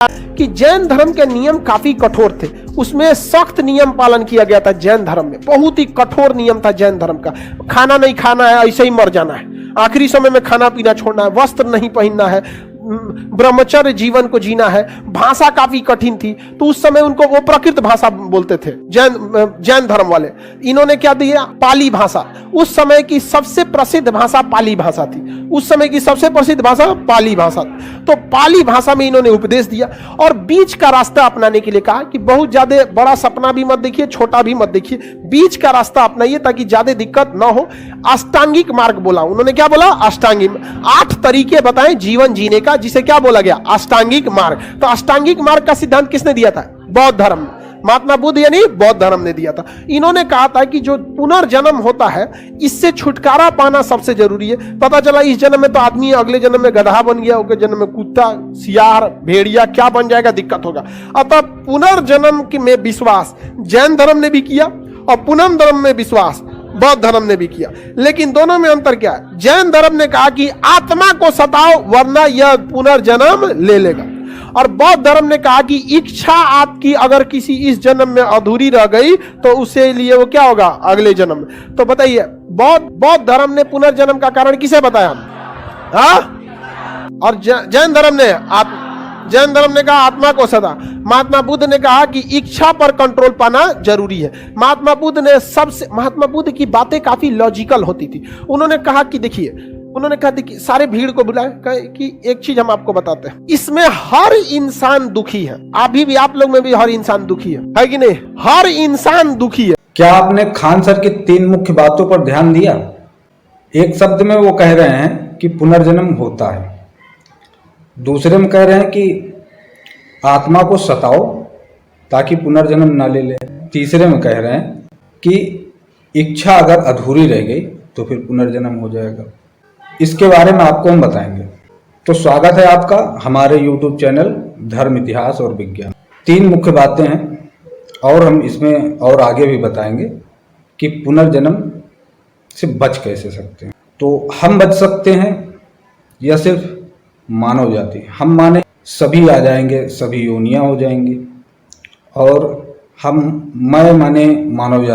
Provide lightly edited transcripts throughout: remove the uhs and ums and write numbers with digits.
कि जैन धर्म के नियम काफी कठोर थे, उसमें सख्त नियम पालन किया गया था। जैन धर्म में बहुत ही कठोर नियम था जैन धर्म का। खाना नहीं खाना है, ऐसे ही मर जाना है, आखिरी समय में खाना पीना छोड़ना है, वस्त्र नहीं पहनना है, ब्रह्मचर्य जीवन को जीना है। भाषा काफी कठिन थी, तो उस समय उनको वो प्राकृत भाषा बोलते थे जैन धर्म वाले। इन्होंने क्या दिया? पाली भाषा। उस समय की सबसे प्रसिद्ध भाषा पाली भाषा थी। उस समय की सबसे प्रसिद्ध भाषा पाली भाषा। तो पाली भाषा में इन्होंने उपदेश दिया और बीच का रास्ता अपनाने के लिए कहा कि बहुत ज्यादा बड़ा सपना भी मत देखिए, छोटा भी मत देखिए, बीच का रास्ता अपनाइए ताकि ज्यादा दिक्कत ना हो। अष्टांगिक मार्ग बोला उन्होंने। क्या बोला? अष्टांगिक। 8 तरीके बताए जीवन जीने का, जिसे क्या बोला गया? अष्टांगिक मार्ग। तो अष्टांगिक मार्ग का सिद्धांत किसने दिया था? बौद्ध धर्म, महात्मा बुद्ध यानी बौद्ध धर्म ने दिया था। इन्होंने कहा था कि जो पुनर्जन्म होता है, इससे छुटकारा पाना सबसे जरूरी है। पता चला इस जन्म में तो आदमी अगले जन्म में गधा बन गया, अगले जन्म में कुत्ता, सियार, भेड़िया क्या बन जाएगा, दिक्कत होगा। अतः पुनर्जन्म में विश्वास जैन धर्म ने भी किया और पुनः धर्म में विश्वास बौद्ध धर्म ने भी किया। लेकिन दोनों में अंतर क्या है? जैन धर्म ने कहा कि आत्मा को सताओ वरना यह पुनर्जन्म ले लेगा, और बौद्ध धर्म ने कहा कि इच्छा आपकी अगर किसी इस जन्म में अधूरी रह गई तो उसे लिए वो क्या होगा अगले जन्म में। तो बताइए, बौद्ध धर्म ने पुनर्जन्म का कारण किसे बताया? और जैन धर्म ने कहा आत्मा को सदा। महात्मा बुद्ध ने कहा कि इच्छा पर कंट्रोल पाना जरूरी है। महात्मा बुद्ध की बातें काफी लॉजिकल होती थी। उन्होंने कहा कि देखिए सारे भीड़ को बुलाए, कहे कि एक चीज हम आपको बताते हैं, इसमें हर इंसान दुखी है। अभी भी आप लोग में भी हर इंसान दुखी है कि नहीं? हर इंसान दुखी है। क्या आपने खान सर की 3 मुख्य बातों पर ध्यान दिया? एक शब्द में वो कह रहे हैं कि पुनर्जन्म होता है, दूसरे में कह रहे हैं कि आत्मा को सताओ ताकि पुनर्जन्म ना ले ले, तीसरे में कह रहे हैं कि इच्छा अगर अधूरी रह गई तो फिर पुनर्जन्म हो जाएगा। इसके बारे में आपको हम बताएंगे। तो स्वागत है आपका हमारे YouTube चैनल धर्म, इतिहास और विज्ञान। 3 मुख्य बातें हैं और हम इसमें और आगे भी बताएंगे कि पुनर्जन्म से बच कैसे सकते हैं। तो हम बच सकते हैं या सिर्फ मानव जाति? हम माने सभी आ जाएंगे, सभी योनियां हो जाएंगी, और मैं माने मानव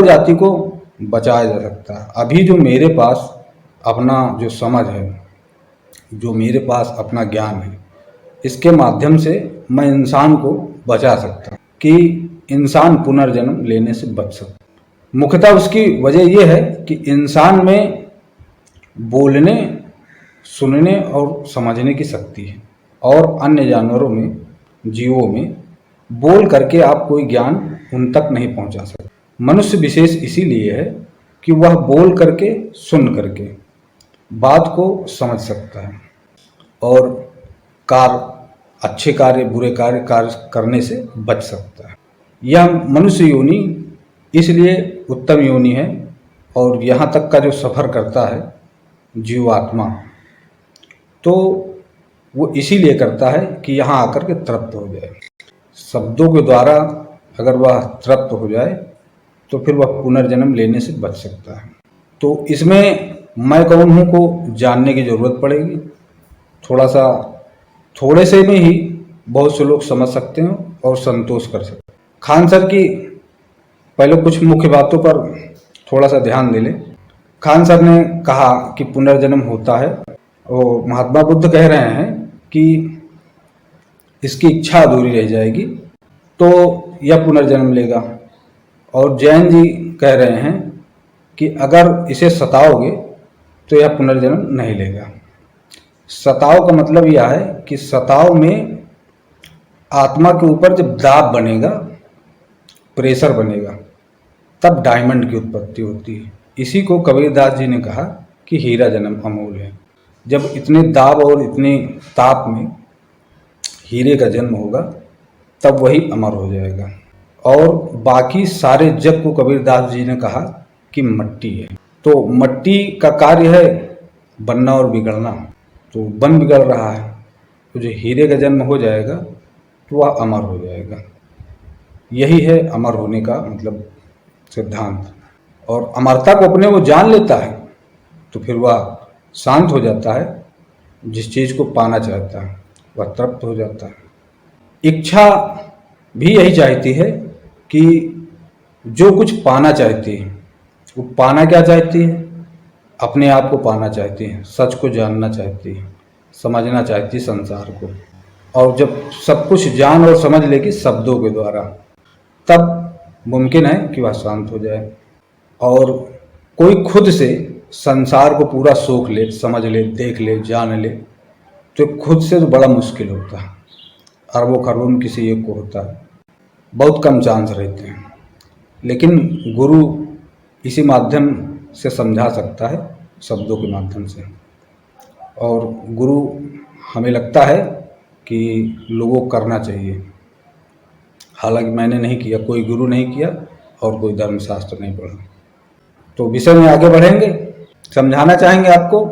जाति को बचाया जा सकता है। अभी जो मेरे पास अपना जो समझ है, जो मेरे पास अपना ज्ञान है, इसके माध्यम से मैं इंसान को बचा सकता हूँ कि इंसान पुनर्जन्म लेने से बच सकता। मुख्यतः उसकी वजह यह है कि इंसान में बोलने, सुनने और समझने की शक्ति है, और अन्य जानवरों में, जीवों में बोल करके आप कोई ज्ञान उन तक नहीं पहुंचा सकते। मनुष्य विशेष इसीलिए है कि वह बोल करके, सुन करके बात को समझ सकता है और अच्छे कार्य, बुरे कार्य करने से बच सकता है। यह मनुष्य योनि इसलिए उत्तम योनि है, और यहाँ तक का जो सफ़र करता है जीवात्मा, तो वो इसीलिए करता है कि यहाँ आकर के तृप्त हो जाए। शब्दों के द्वारा अगर वह तृप्त हो जाए तो फिर वह पुनर्जन्म लेने से बच सकता है। तो इसमें मैं कौन हूँ को जानने की ज़रूरत पड़ेगी। थोड़े से में ही बहुत से लोग समझ सकते हैं और संतोष कर सकते हैं। खान सर की पहले कुछ मुख्य बातों पर थोड़ा सा ध्यान दे लें। खान सर ने कहा कि पुनर्जन्म होता है, और महात्मा बुद्ध कह रहे हैं कि इसकी इच्छा अधूरी रह जाएगी तो यह पुनर्जन्म लेगा, और जैन जी कह रहे हैं कि अगर इसे सताओगे तो यह पुनर्जन्म नहीं लेगा। सताओ का मतलब यह है कि सताओ में आत्मा के ऊपर जब दाब बनेगा, प्रेशर बनेगा, तब डायमंड की उत्पत्ति होती है। इसी को कबीरदास जी ने कहा कि हीरा जन्म अमूल है। जब इतने दाब और इतने ताप में हीरे का जन्म होगा तब वही अमर हो जाएगा। और बाकी सारे जग को कबीरदास जी ने कहा कि मट्टी है। तो मट्टी का कार्य है बनना और बिगड़ना, तो बन बिगड़ रहा है, तो जो हीरे का जन्म हो जाएगा तो वह अमर हो जाएगा। यही है अमर होने का मतलब सिद्धांत। और अमरता को अपने वो जान लेता है तो फिर वह शांत हो जाता है जिस चीज़ को पाना चाहता है। वह तृप्त हो जाता है। इच्छा भी यही चाहती है कि जो कुछ पाना चाहती है, वो पाना क्या चाहती है? अपने आप को पाना चाहती है, सच को जानना चाहती है, समझना चाहती है संसार को। और जब सब कुछ जान और समझ लेगी शब्दों के द्वारा, तब मुमकिन है कि वह शांत हो जाए। और कोई खुद से संसार को पूरा सोख ले, समझ ले, देख ले, जान ले, तो खुद से तो बड़ा मुश्किल होता है। अरबों खरबों में किसी एक को होता है, बहुत कम चांस रहते हैं। लेकिन गुरु इसी माध्यम से समझा सकता है, शब्दों के माध्यम से। और गुरु हमें लगता है कि लोगों को करना चाहिए। हालांकि मैंने नहीं किया, कोई गुरु नहीं किया और कोई धर्मशास्त्र नहीं पढ़ा। तो विषय में आगे बढ़ेंगे। समझाना चाहेंगे आपको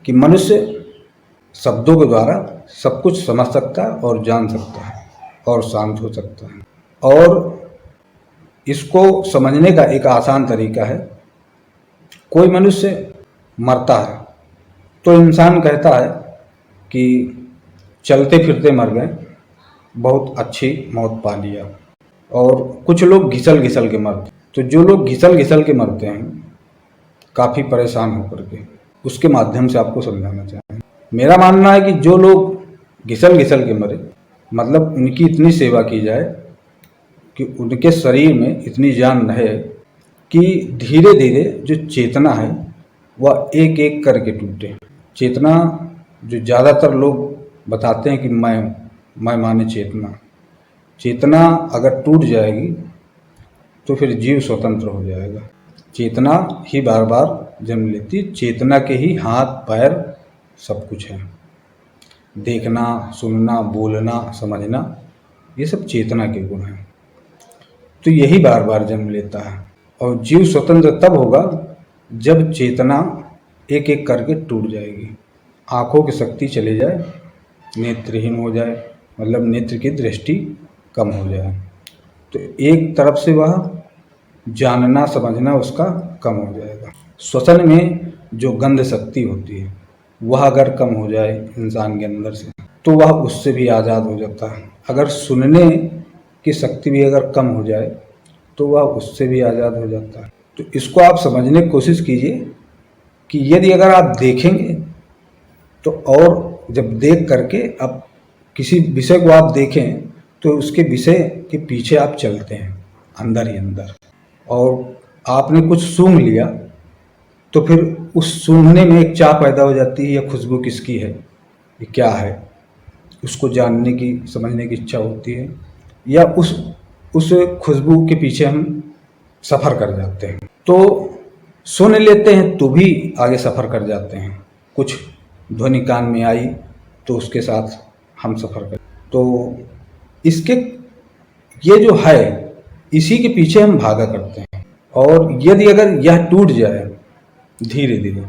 कि मनुष्य शब्दों के द्वारा सब कुछ समझ सकता है और जान सकता है और शांत हो सकता है। और इसको समझने का एक आसान तरीका है। कोई मनुष्य मरता है तो इंसान कहता है कि चलते फिरते मर गए, बहुत अच्छी मौत पा लिया। और कुछ लोग घिसल घिसल के मरते। तो जो लोग घिसल घिसल के मरते हैं, काफ़ी परेशान होकर के, उसके माध्यम से आपको समझाना चाहिए। मेरा मानना है कि जो लोग घिसल घिसल के मरे, मतलब उनकी इतनी सेवा की जाए कि उनके शरीर में इतनी जान रहे कि धीरे धीरे जो चेतना है वह एक एक करके टूटे। चेतना जो ज़्यादातर लोग बताते हैं कि मैं माने चेतना, चेतना अगर टूट जाएगी तो फिर जीव स्वतंत्र हो जाएगा। चेतना ही बार बार जन्म लेती, चेतना के ही हाथ पैर सब कुछ है। देखना, सुनना, बोलना, समझना, ये सब चेतना के गुण हैं। तो यही बार बार जन्म लेता है। और जीव स्वतंत्र तब होगा जब चेतना एक एक करके टूट जाएगी, आँखों की शक्ति चली जाए, नेत्रहीन हो जाए, मतलब नेत्र की दृष्टि कम हो जाए, तो एक तरफ से वह जानना समझना उसका कम हो जाएगा। श्वसन में जो गंध शक्ति होती है वह अगर कम हो जाए इंसान के अंदर से, तो वह उससे भी आज़ाद हो जाता है। अगर सुनने की शक्ति भी अगर कम हो जाए तो वह उससे भी आज़ाद हो जाता है। तो इसको आप समझने की कोशिश कीजिए कि यदि अगर आप देखेंगे तो, और जब देख करके आप किसी विषय को आप देखें तो उसके विषय के पीछे आप चलते हैं अंदर ही अंदर। और आपने कुछ सूंघ लिया तो फिर उस सूंघने में एक चाह पैदा हो जाती है, यह खुशबू किसकी है, ये क्या है, उसको जानने की समझने की इच्छा होती है। या उस खुशबू के पीछे हम सफ़र कर जाते हैं। तो सुन लेते हैं तो भी आगे सफ़र कर जाते हैं। कुछ ध्वनि कान में आई तो उसके साथ हम सफ़र कर, तो इसके ये जो है इसी के पीछे हम भागा करते हैं। और यदि अगर यह टूट जाए धीरे धीरे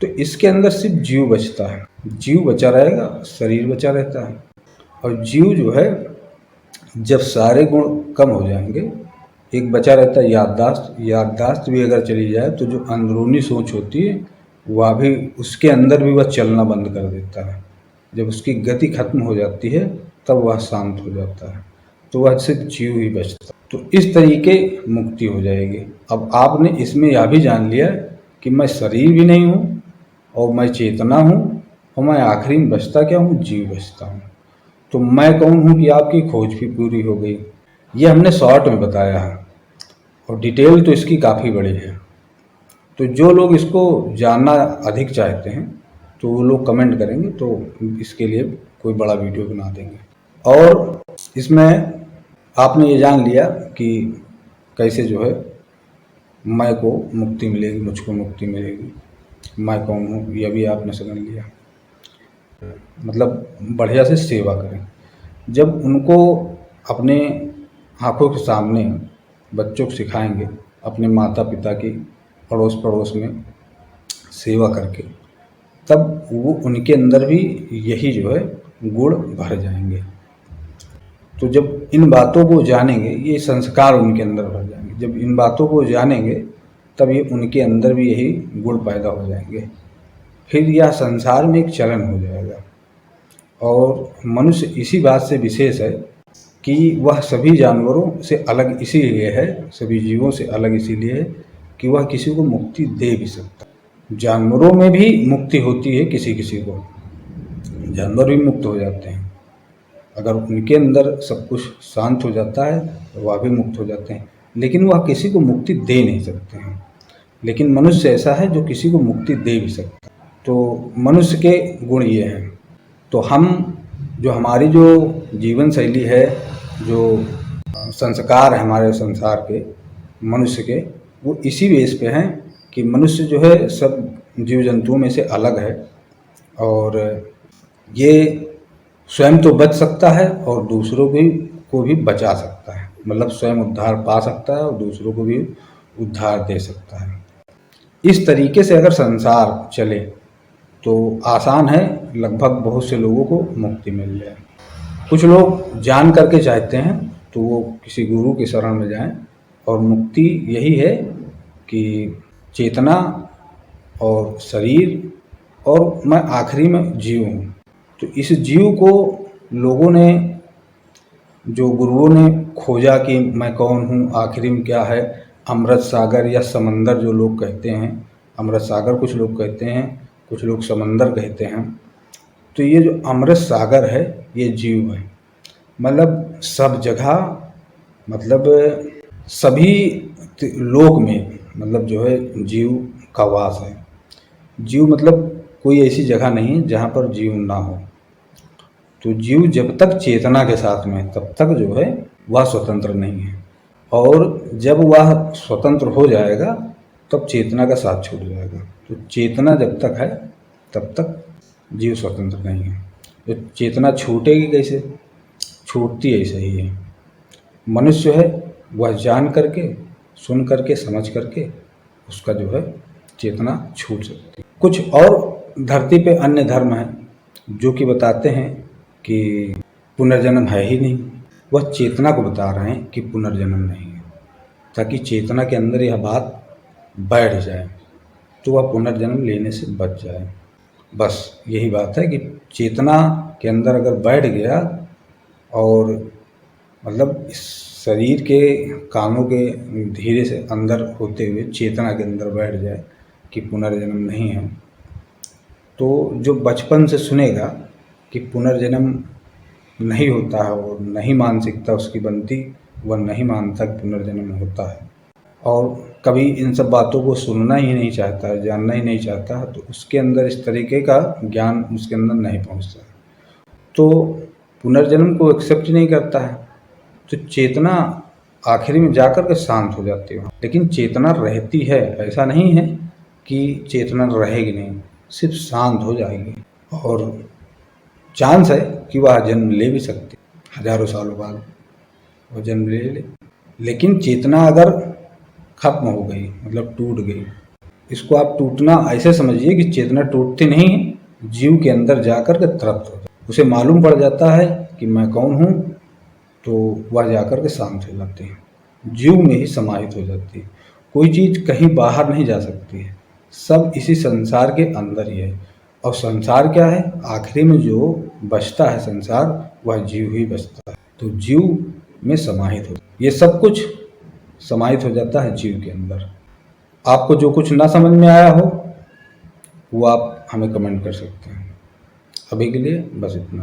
तो इसके अंदर सिर्फ जीव बचता है। जीव बचा रहेगा, शरीर बचा रहता है। और जीव जो है जब सारे गुण कम हो जाएंगे, एक बचा रहता है याददाश्त। याददाश्त भी अगर चली जाए तो जो अंदरूनी सोच होती है वह भी, उसके अंदर भी वह चलना बंद कर देता है। जब उसकी गति खत्म हो जाती है तब वह शांत हो जाता है, तो वह सिर्फ जीव ही बचता है। तो इस तरीके मुक्ति हो जाएगी। अब आपने इसमें यह भी जान लिया कि मैं शरीर भी नहीं हूँ और मैं चेतना हूँ, और मैं आखिरी में बचता क्या हूँ, जीव बचता हूँ। तो मैं कौन हूँ कि आपकी खोज भी पूरी हो गई। ये हमने शॉर्ट में बताया है और डिटेल तो इसकी काफ़ी बड़ी है। तो जो लोग इसको जानना अधिक चाहते हैं तो वो लोग कमेंट करेंगे, तो इसके लिए कोई बड़ा वीडियो बना देंगे। और इसमें आपने ये जान लिया कि कैसे जो है मैं को मुक्ति मिलेगी, मुझको मुक्ति मिलेगी, मैं कौन हूँ यह भी आपने समझ लिया। मतलब बढ़िया से सेवा करें। जब उनको अपने आँखों के सामने बच्चों को सिखाएंगे, अपने माता पिता की अड़ोस पड़ोस में सेवा करके, तब वो उनके अंदर भी यही जो है गुण भर जाएंगे। तो जब इन बातों को जानेंगे, ये संस्कार उनके अंदर भर जाएंगे। जब इन बातों को जानेंगे तब ये उनके अंदर भी यही गुण पैदा हो जाएंगे। फिर यह संसार में एक चलन हो जाएगा। और मनुष्य इसी बात से विशेष है कि वह सभी जानवरों से अलग इसीलिए है, सभी जीवों से अलग इसीलिए है कि वह किसी को मुक्ति दे भी सकता है। जानवरों में भी मुक्ति होती है, किसी किसी को जानवर भी मुक्त हो जाते हैं। अगर उनके अंदर सब कुछ शांत हो जाता है तो वह भी मुक्त हो जाते हैं, लेकिन वह किसी को मुक्ति दे नहीं सकते हैं। लेकिन मनुष्य ऐसा है जो किसी को मुक्ति दे भी सकता है। तो मनुष्य के गुण ये हैं। तो हम जो हमारी जो जीवन शैली है, जो संस्कार है हमारे संसार के मनुष्य के, वो इसी बेस पे हैं कि मनुष्य जो है सब जीव जंतुओं में से अलग है और ये स्वयं तो बच सकता है और दूसरों को भी बचा सकता है। मतलब स्वयं उद्धार पा सकता है और दूसरों को भी उद्धार दे सकता है। इस तरीके से अगर संसार चले तो आसान है, लगभग बहुत से लोगों को मुक्ति मिल जाए। कुछ लोग जान करके चाहते हैं तो वो किसी गुरु की शरण में जाएं, और मुक्ति यही है कि चेतना और शरीर और मैं आखिरी में जीव हूँ। तो इस जीव को लोगों ने, जो गुरुओं ने खोजा कि मैं कौन हूँ, आखिरी में क्या है, अमृत सागर या समंदर जो लोग कहते हैं, अमृत सागर कुछ लोग कहते हैं, कुछ लोग समंदर कहते हैं। तो ये जो अमृत सागर है ये जीव है। मतलब सब जगह, मतलब सभी लोक में मतलब जो है जीव का वास है। जीव मतलब कोई ऐसी जगह नहीं जहाँ पर जीव ना हो। तो जीव जब तक चेतना के साथ में तब तक जो है वह स्वतंत्र नहीं है, और जब वह स्वतंत्र हो जाएगा तब चेतना का साथ छूट जाएगा। तो चेतना जब तक है तब तक जीव स्वतंत्र नहीं है। तो चेतना छूटेगी कैसे? छूटती ऐसे ही है। मनुष्य है वह जान करके, सुन करके, समझ करके उसका जो है चेतना छूट सकती है। कुछ और धरती पे अन्य धर्म हैं जो कि बताते हैं कि पुनर्जन्म है ही नहीं। वह चेतना को बता रहे हैं कि पुनर्जन्म नहीं है, ताकि चेतना के अंदर यह बात बैठ जाए तो वह पुनर्जन्म लेने से बच जाए। बस यही बात है कि चेतना के अंदर अगर बैठ गया और मतलब इस शरीर के कानों के धीरे से अंदर होते हुए चेतना के अंदर बैठ जाए कि पुनर्जन्म नहीं है, तो जो बचपन से सुनेगा कि पुनर्जन्म नहीं होता है और नहीं मानसिकता उसकी बनती, वह नहीं मानता कि पुनर्जन्म होता है और कभी इन सब बातों को सुनना ही नहीं चाहता है, जानना ही नहीं चाहता है, तो उसके अंदर इस तरीके का ज्ञान उसके अंदर नहीं पहुंचता है, तो पुनर्जन्म को एक्सेप्ट नहीं करता है। तो चेतना आखिरी में जाकर के शांत हो जाती है। लेकिन चेतना रहती है, ऐसा नहीं है कि चेतना रहेगी नहीं, सिर्फ शांत हो जाएगी और चांस है कि वह जन्म ले भी सकती है, हजारों सालों बाद वह जन्म ले। लेकिन चेतना अगर खत्म हो गई, मतलब टूट गई, इसको आप टूटना ऐसे समझिए कि चेतना टूटती नहीं है, जीव के अंदर जाकर के तृप्त हो जाए, उसे मालूम पड़ जाता है कि मैं कौन हूँ, तो वह जाकर के शांत हो जाती है, जीव में ही समाहित हो जाती है। कोई चीज़ कहीं बाहर नहीं जा सकती है, सब इसी संसार के अंदर ही है। और संसार क्या है? आखिरी में जो बचता है संसार, वह जीव ही बचता है। तो जीव में समाहित हो, ये सब कुछ समाहित हो जाता है जीव के अंदर। आपको जो कुछ ना समझ में आया हो वो आप हमें कमेंट कर सकते हैं। अभी के लिए बस इतना।